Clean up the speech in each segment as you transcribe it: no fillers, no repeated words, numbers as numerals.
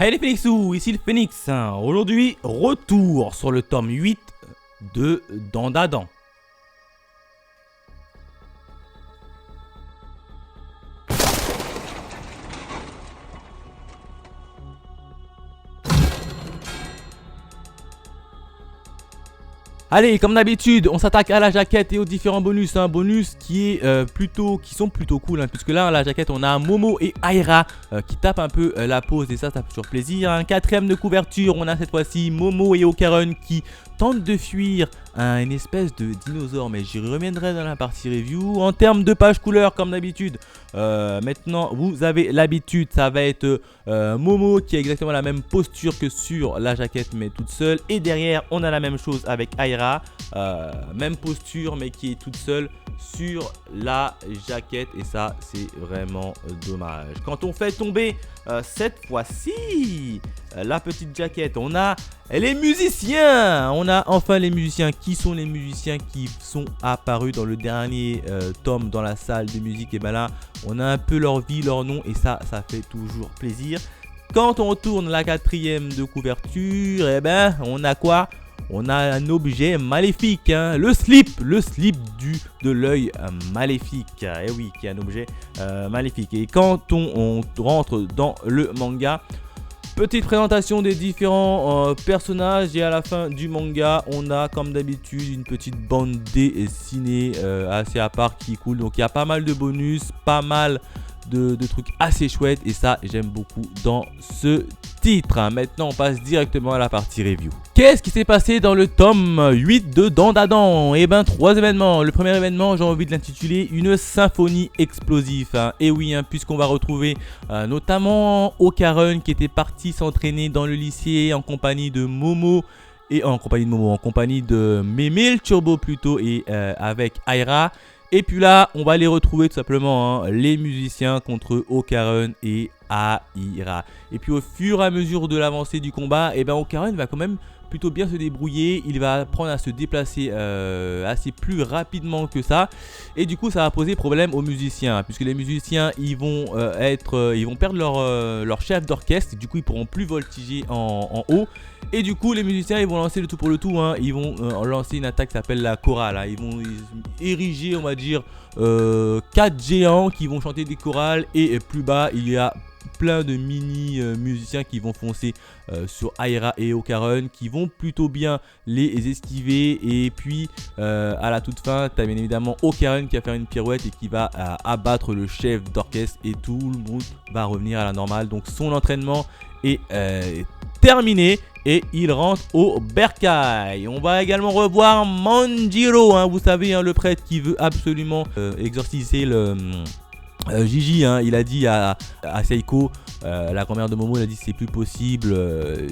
Hey les Phoenixous, ici le Phoenix. Aujourd'hui, retour sur le tome 8 de Dandadan. Allez, comme d'habitude, on s'attaque à la jaquette et aux différents bonus. Un bonus qui sont plutôt cool, puisque là, à la jaquette, on a Momo et Aira qui tapent un peu la pause et ça fait toujours plaisir. Un quatrième de couverture, on a cette fois-ci Momo et Okarun qui tentent de fuir une espèce de dinosaure, mais j'y reviendrai dans la partie review. En termes de page couleur, comme d'habitude, maintenant vous avez l'habitude, ça va être Momo qui a exactement la même posture que sur la jaquette mais toute seule, et derrière on a la même chose avec Aira, même posture mais qui est toute seule sur la jaquette, et ça c'est vraiment dommage. Quand on fait tomber cette fois-ci la petite jaquette, on a les musiciens. On a enfin les musiciens. Qui sont les musiciens qui sont apparus dans le dernier tome dans la salle de musique? Et bien là, on a un peu leur vie, leur nom, et ça fait toujours plaisir. Quand on tourne la quatrième de couverture, et ben on a quoi? On a un objet maléfique, le slip de l'œil maléfique. Et oui, qui est un objet maléfique. Et quand on rentre dans le manga, petite présentation des différents personnages, et à la fin du manga, on a comme d'habitude une petite bande dessinée assez à part qui est cool. Donc il y a pas mal de bonus, pas mal de trucs assez chouettes, et ça j'aime beaucoup dans ce titre. Maintenant on passe directement à la partie review. Qu'est-ce qui s'est passé dans le tome 8 de Dandadan? Et ben 3 événements. Le premier événement, j'ai envie de l'intituler une symphonie explosive. Et oui, puisqu'on va retrouver notamment Okarun qui était parti s'entraîner dans le lycée en compagnie de Momo, et en compagnie de Mémé le Turbo plutôt, et avec Aira. Et puis là, on va les retrouver tout simplement, les musiciens contre Okarun et Aira. Et puis au fur et à mesure de l'avancée du combat, et ben Okarun va quand même plutôt bien se débrouiller. Il va apprendre à se déplacer assez plus rapidement que ça. Et du coup, ça va poser problème aux musiciens, puisque les musiciens, ils vont perdre leur chef d'orchestre. Du coup, ils pourront plus voltiger en haut. Et du coup, les musiciens, ils vont lancer le tout pour le tout. Ils vont lancer une attaque qui s'appelle la chorale. Ils vont ériger, on va dire, 4 géants qui vont chanter des chorales. Et plus bas, il y a plein de mini musiciens qui vont foncer sur Aira et Okarun, qui vont plutôt bien les esquiver. Et puis à la toute fin, tu as bien évidemment Okarun qui va faire une pirouette et qui va abattre le chef d'orchestre, et tout le monde va revenir à la normale. Donc son entraînement est terminé et il rentre au bercail. On va également revoir Manjiro, vous savez, le prêtre qui veut absolument exorciser le Gigi. Il a dit à Seiko, la grand-mère de Momo, il a dit c'est plus possible,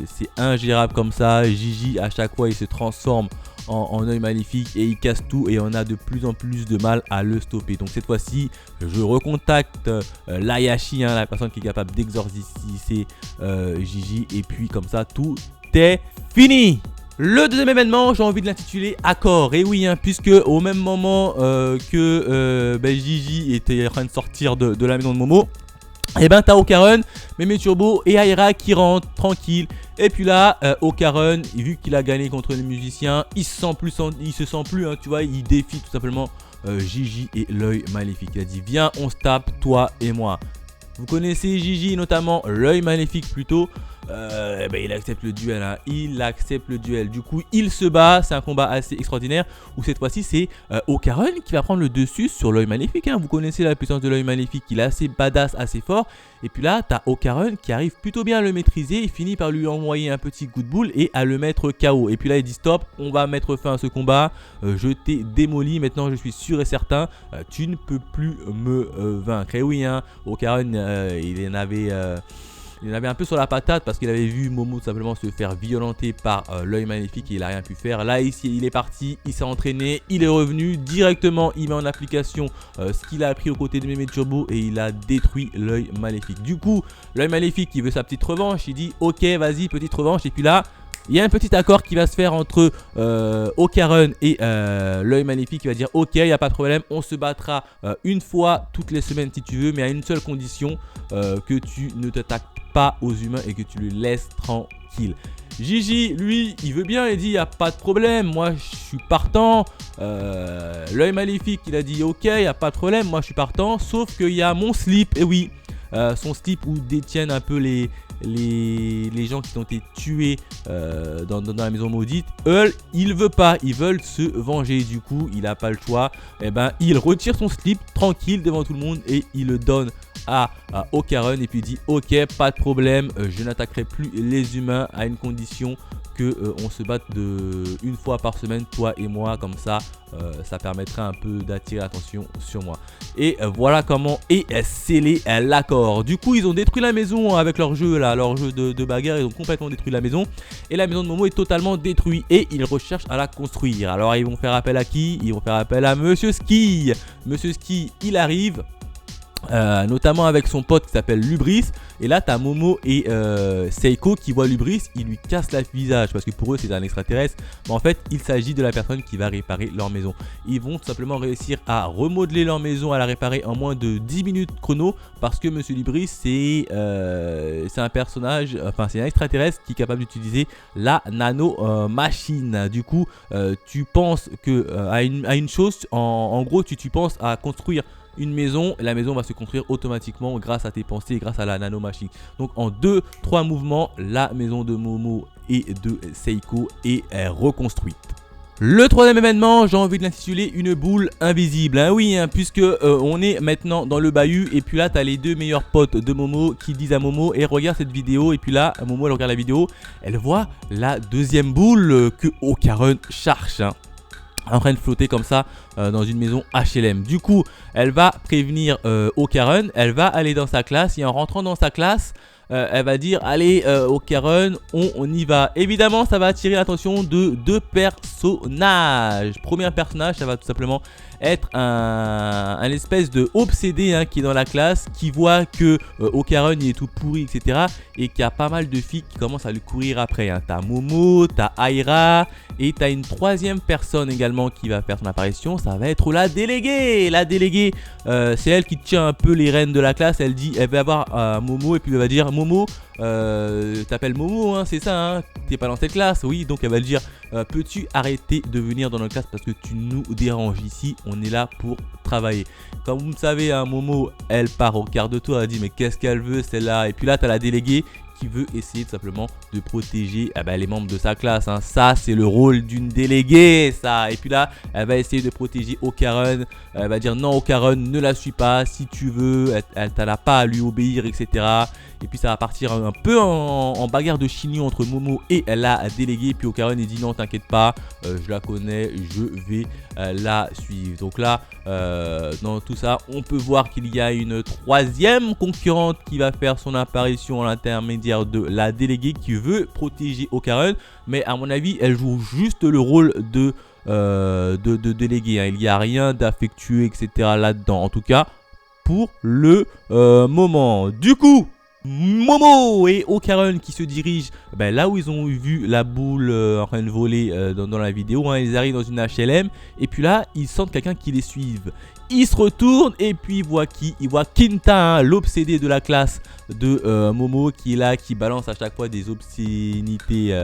c'est ingérable comme ça. Gigi, à chaque fois il se transforme en œil maléfique et il casse tout, et on a de plus en plus de mal à le stopper. Donc cette fois-ci, je recontacte l'Ayashi, la personne qui est capable d'exorciser Gigi, et puis comme ça tout est fini. Le deuxième événement, j'ai envie de l'intituler Accord. Et oui, puisque au même moment que Gigi était en train de sortir de la maison de Momo, et ben t'as Okarun, Mémé Turbo et Aira qui rentrent tranquille. Et puis là, Okarun, vu qu'il a gagné contre les musiciens, il se sent plus, tu vois, il défie tout simplement Gigi et l'œil maléfique. Il a dit viens, on se tape, toi et moi. Vous connaissez Gigi, notamment l'œil maléfique plutôt. Il accepte le duel, il accepte le duel. Du coup, il se bat. C'est un combat assez extraordinaire où cette fois-ci, c'est Okarun qui va prendre le dessus sur l'œil maléfique. Vous connaissez la puissance de l'œil maléfique, il est assez badass, assez fort. Et puis là, t'as Okarun qui arrive plutôt bien à le maîtriser. Il finit par lui envoyer un petit coup de boule et à le mettre KO. Et puis là, il dit stop, on va mettre fin à ce combat. Je t'ai démoli. Maintenant, je suis sûr et certain, tu ne peux plus me vaincre. Et oui, Okarun, il en avait un peu sur la patate parce qu'il avait vu Momo tout simplement se faire violenter par l'œil maléfique et il n'a rien pu faire. Là ici il est parti, il s'est entraîné, il est revenu directement, il met en application ce qu'il a appris aux côtés de Mémé Turbo et il a détruit l'œil maléfique. Du coup l'œil maléfique il veut sa petite revanche, il dit ok vas-y petite revanche, et puis là il y a un petit accord qui va se faire entre Okarun et l'œil maléfique. Il va dire ok, il n'y a pas de problème, on se battra une fois toutes les semaines si tu veux, mais à une seule condition, que tu ne t'attaques pas aux humains et que tu le laisses tranquille. Gigi, lui, il veut bien, il dit, il n'y a pas de problème, moi je suis partant. L'œil maléfique, il a dit, ok, il n'y a pas de problème, moi je suis partant, sauf qu'il y a mon slip, et oui, son slip où détiennent un peu les gens qui ont été tués dans la maison maudite. Eux, il veut pas, ils veulent se venger, du coup, il n'a pas le choix. Et ben, il retire son slip tranquille devant tout le monde et il le donne à Okarun et puis il dit ok, pas de problème, je n'attaquerai plus les humains à une condition que on se batte une fois par semaine, toi et moi, comme ça ça permettrait un peu d'attirer l'attention sur moi. Et voilà comment est scellé l'accord. Du coup ils ont détruit la maison avec leur jeu là, leur jeu de bagarre, ils ont complètement détruit la maison et la maison de Momo est totalement détruite et ils recherchent à la construire. Alors ils vont faire appel à qui? Ils vont faire appel à Monsieur Ski. Monsieur Ski, il arrive. Notamment avec son pote qui s'appelle Lubris. Et là t'as Momo et Seiko qui voient Lubris, ils lui cassent le visage parce que pour eux c'est un extraterrestre. Mais en fait il s'agit de la personne qui va réparer leur maison. Ils vont tout simplement réussir à remodeler leur maison, à la réparer en moins de 10 minutes chrono. Parce que Monsieur Lubris c'est un personnage, enfin c'est un extraterrestre qui est capable d'utiliser la nano machine. Du coup tu penses que à une chose, en gros tu penses à construire une maison, la maison va se construire automatiquement grâce à tes pensées et grâce à la nanomachine. Donc en 2-3 mouvements, la maison de Momo et de Seiko est reconstruite. Le troisième événement, j'ai envie de l'intituler une boule invisible. Hein, oui, hein, puisque on est maintenant dans le bahut et puis là, tu as les deux meilleurs potes de Momo qui disent à Momo et regarde cette vidéo. Et puis là, Momo elle regarde la vidéo, elle voit la deuxième boule que Okarun cherche. Hein, en train de flotter comme ça dans une maison HLM. Du coup, elle va prévenir Okarun, elle va aller dans sa classe et en rentrant dans sa classe, elle va dire allez Okarun, on y va. Évidemment, ça va attirer l'attention de deux personnages. Premier personnage, ça va tout simplement être un espèce de obsédé hein, qui est dans la classe, qui voit que Okarun il est tout pourri, etc. Et qu'il y a pas mal de filles qui commencent à lui courir après. Hein. T'as Momo, t'as Aira et t'as une troisième personne également qui va faire son apparition. Ça va être la déléguée. La déléguée, c'est elle qui tient un peu les rênes de la classe. Elle dit, elle va avoir Momo et puis elle va dire Momo, t'appelles Momo, hein, c'est ça, hein, t'es pas dans cette classe, oui. Donc elle va le dire, peux-tu arrêter de venir dans notre classe parce que tu nous déranges ici, on est là pour travailler. Comme vous le savez, hein, Momo, elle part au quart de tour, elle dit mais qu'est-ce qu'elle veut celle-là. Et puis là, t'as la déléguée qui veut essayer tout simplement de protéger les membres de sa classe. Hein. Ça, c'est le rôle d'une déléguée, ça. Et puis là, elle va essayer de protéger Okarun. Elle va dire non, Okarun, ne la suis pas. Si tu veux, elle t'en a pas à lui obéir, etc. Et puis ça va partir un peu en bagarre de chignon entre Momo et la déléguée. Puis Okarun, il dit non, t'inquiète pas, je la connais, je vais la suivre. Donc là, dans tout ça, on peut voir qu'il y a une troisième concurrente qui va faire son apparition à l'intermédiaire de la déléguée qui veut protéger Okarun, mais à mon avis elle joue juste le rôle de délégué. Hein. Il n'y a rien d'affectueux, etc. là-dedans, en tout cas pour le moment. Du coup, Momo et Okarun qui se dirigent là où ils ont vu la boule en train de voler dans la vidéo. Hein. Ils arrivent dans une HLM et puis là ils sentent quelqu'un qui les suive. Ils se retournent et puis ils voient qui? Ils voient Kinta, hein, l'obsédé de la classe de Momo qui est là, qui balance à chaque fois des obscénités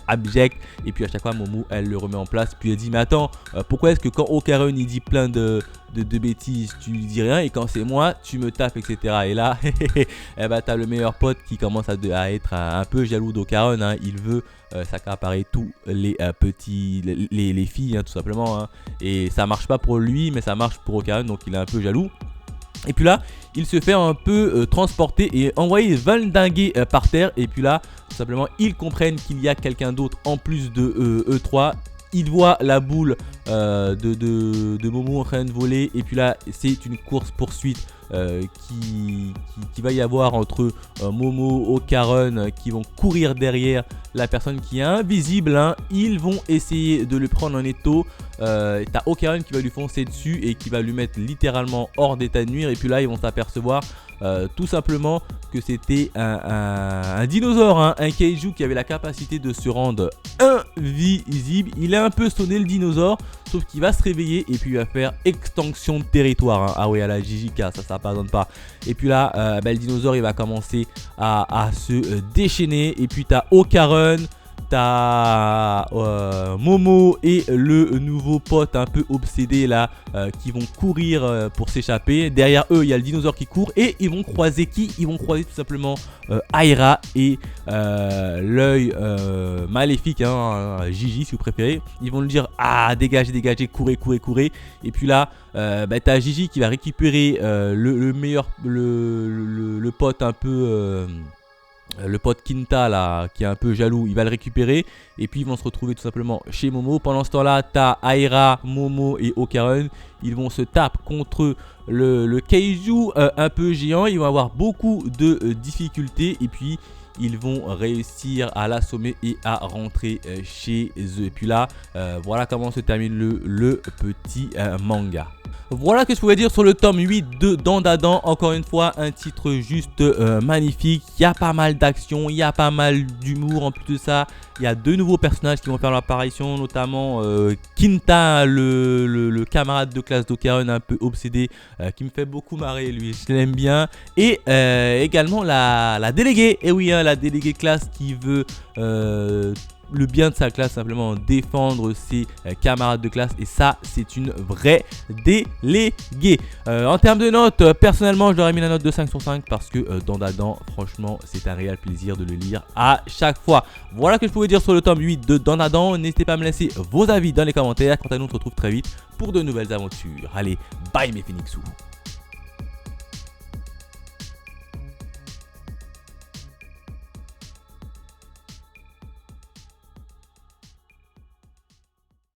abjectes. Et puis à chaque fois Momo elle le remet en place. Puis elle dit mais attends, pourquoi est-ce que quand Okarun il dit plein de bêtises tu lui dis rien et quand c'est moi tu me tapes, etc. Et là t'as le meilleur pote qui commence à être un peu jaloux d'Okarun. Hein. Il veut s'accaparer tous les les filles, hein, tout simplement. Hein. Et ça marche pas pour lui mais ça marche pour Okarun, donc il est un peu jaloux. Et puis là, il se fait un peu transporter et envoyer valdinguer par terre. Et puis là, tout simplement, ils comprennent qu'il y a quelqu'un d'autre en plus de eux3. Ils voient la boule de Momo en train de voler. Et puis là, c'est une course-poursuite qui va y avoir entre Momo, Okarun qui vont courir derrière la personne qui est invisible. Hein. Ils vont essayer de le prendre en étau. T'as Okarun qui va lui foncer dessus et qui va lui mettre littéralement hors d'état de nuire. Et puis là, ils vont s'apercevoir tout simplement que c'était un dinosaure, hein, un kaiju qui avait la capacité de se rendre invisible. Il est un peu sonné le dinosaure, sauf qu'il va se réveiller et puis il va faire extension de territoire, hein. Ah ouais, à la JJK, ça pardonne pas. Et puis là, le dinosaure il va commencer à se déchaîner. Et puis t'as Okarun, t'as Momo et le nouveau pote un peu obsédé là qui vont courir pour s'échapper. Derrière eux il y a le dinosaure qui court et ils vont croiser qui? Ils vont croiser tout simplement Aira et l'œil maléfique, hein, Gigi si vous préférez. Ils vont lui dire ah dégagez, dégagez, courez, courez, courez. Et puis là t'as Gigi qui va récupérer le meilleur, le pote un peu... le pote Kinta là qui est un peu jaloux, il va le récupérer et puis ils vont se retrouver tout simplement chez Momo. Pendant ce temps là t'as Aira, Momo et Okarun, ils vont se taper contre le kaiju un peu géant. Ils vont avoir beaucoup de difficultés et puis ils vont réussir à l'assommer et à rentrer chez eux. Et puis là voilà comment se termine le petit manga. Voilà ce que je pouvais dire sur le tome 8 de Dandadan. Encore une fois, un titre juste magnifique. Il y a pas mal d'action, il y a pas mal d'humour. En plus de ça, il y a deux nouveaux personnages qui vont faire leur apparition, notamment Kinta, le camarade de classe d'Okarun un peu obsédé, qui me fait beaucoup marrer, lui, je l'aime bien. Et également la déléguée, et oui, hein, la déléguée classe qui veut... le bien de sa classe, simplement défendre ses camarades de classe, et ça c'est une vraie déléguée. En termes de notes, personnellement je leur ai mis la note de 5 sur 5 parce que Dandadan, franchement c'est un réel plaisir de le lire à chaque fois. Voilà ce que je pouvais dire sur le tome 8 de Dandadan. N'hésitez pas à me laisser vos avis dans les commentaires. Quant à nous, on se retrouve très vite pour de nouvelles aventures. Allez, bye mes Phoenixous.